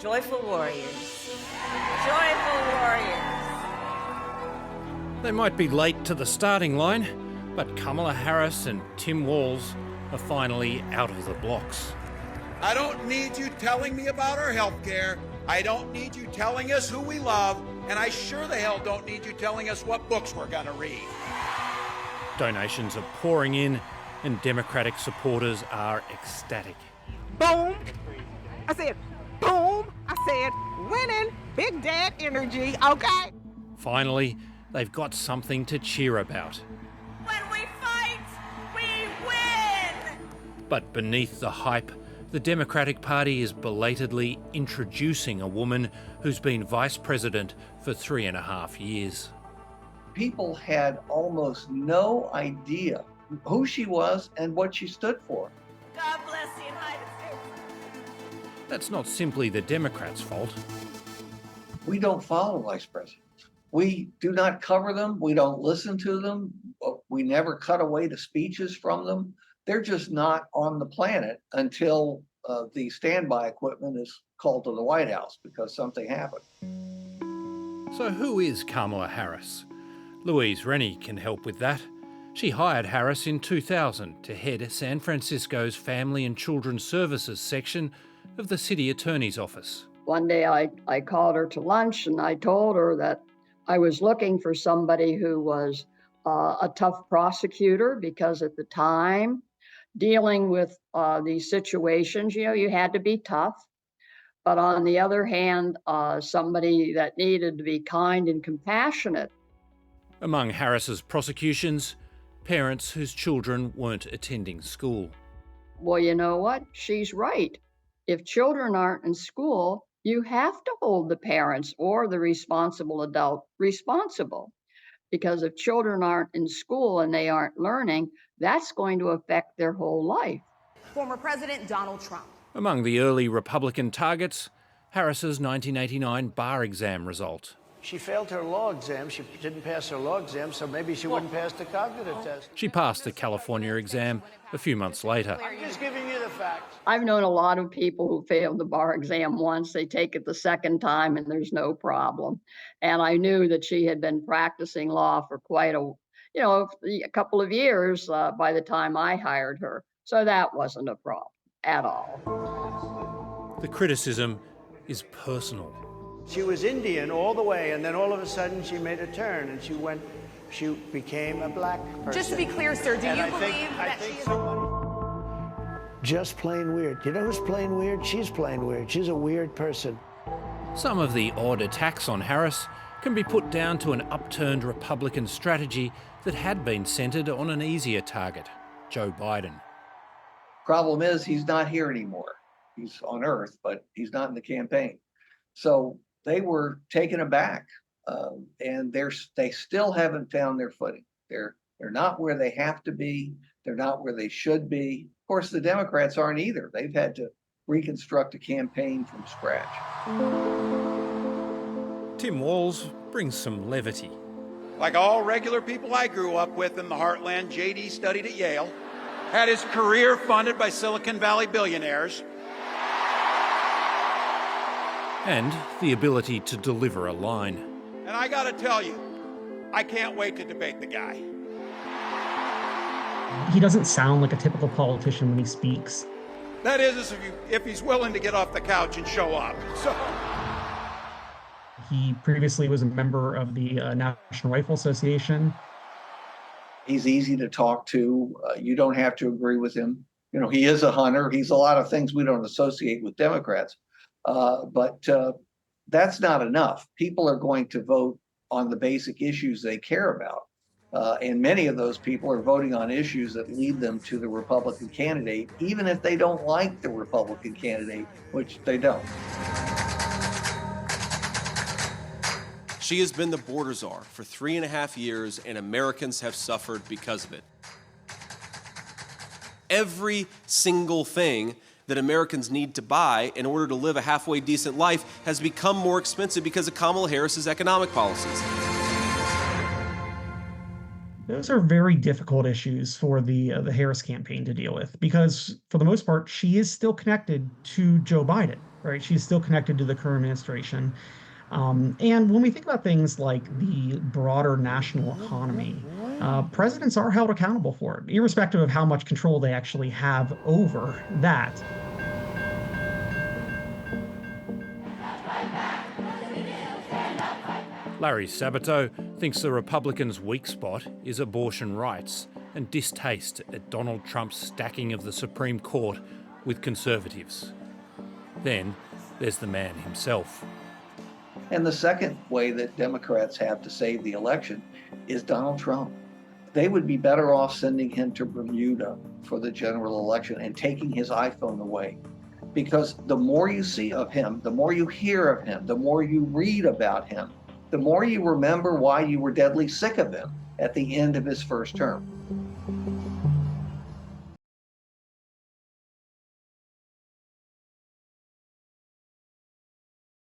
Joyful warriors. Joyful warriors. They might be late to the starting line, but Kamala Harris and Tim Walz are finally out of the blocks. I don't need you telling me about our health care. I don't need you telling us who we love. And I sure the hell don't need you telling us what books we're going to read. Donations are pouring in and Democratic supporters are ecstatic. Boom. I said, boom. I said, winning. Big dad energy, okay? Finally, they've got something to cheer about. When we fight, we win! But beneath the hype, the Democratic Party is belatedly introducing a woman who's been vice president for 3.5 years. People had almost no idea who she was and what she stood for. God bless the United States. That's not simply the Democrats' fault. We don't follow vice presidents. We do not cover them. We don't listen to them. We never cut away the speeches from them. They're just not on the planet until the standby equipment is called to the White House because something happened. So who is Kamala Harris? Louise Rennie can help with that. She hired Harris in 2000 to head San Francisco's Family and Children's Services section of the city attorney's office. One day I called her to lunch and I told her that I was looking for somebody who was a tough prosecutor because at the time, dealing with these situations, you had to be tough. But on the other hand, somebody that needed to be kind and compassionate. Among Harris's prosecutions, parents whose children weren't attending school. Well, you know what? She's right. If children aren't in school, you have to hold the parents or the responsible adult responsible. Because if children aren't in school and they aren't learning, that's going to affect their whole life. Former President Donald Trump. Among the early Republican targets, Harris's 1989 bar exam result. She failed her law exam. She didn't pass her law exam, so maybe she wouldn't pass the cognitive test. She passed the California exam a few months later. I'm just giving you the facts. I've known a lot of people who failed the bar exam once. They take it the second time and there's no problem. And I knew that she had been practicing law for quite a couple of years by the time I hired her. So that wasn't a problem at all. The criticism is personal. She was Indian all the way, and then all of a sudden she made a turn and she became a black person. Just to be clear, sir, do you believe that she is... Just plain weird. You know who's plain weird? She's plain weird. She's a weird person. Some of the odd attacks on Harris can be put down to an upturned Republican strategy that had been centred on an easier target, Joe Biden. Problem is, he's not here anymore. He's on Earth, but he's not in the campaign. So they were taken aback, and they still haven't found their footing. They're not where they have to be. They're not where they should be. Of course, the Democrats aren't either. They've had to reconstruct a campaign from scratch. Tim Walz brings some levity. Like all regular people I grew up with in the heartland, J.D. studied at Yale, had his career funded by Silicon Valley billionaires. And the ability to deliver a line. And I gotta tell you, I can't wait to debate the guy. He doesn't sound like a typical politician when he speaks. That is, if he's willing to get off the couch and show up. So. He previously was a member of the National Rifle Association. He's easy to talk to. You don't have to agree with him. He is a hunter. He's a lot of things we don't associate with Democrats. But that's not enough. People are going to vote on the basic issues they care about. And many of those people are voting on issues that lead them to the Republican candidate, even if they don't like the Republican candidate, which they don't. She has been the border czar for 3.5 years, and Americans have suffered because of it. Every single thing that Americans need to buy in order to live a halfway decent life has become more expensive because of Kamala Harris's economic policies. Those are very difficult issues for the Harris campaign to deal with because, for the most part, she is still connected to Joe Biden. right? She's still connected to the current administration. And when we think about things like the broader national economy, presidents are held accountable for it, irrespective of how much control they actually have over that. Larry Sabato thinks the Republicans' weak spot is abortion rights and distaste at Donald Trump's stacking of the Supreme Court with conservatives. Then there's the man himself. And the second way that Democrats have to save the election is Donald Trump. They would be better off sending him to Bermuda for the general election and taking his iPhone away. Because the more you see of him, the more you hear of him, the more you read about him, the more you remember why you were deadly sick of him at the end of his first term.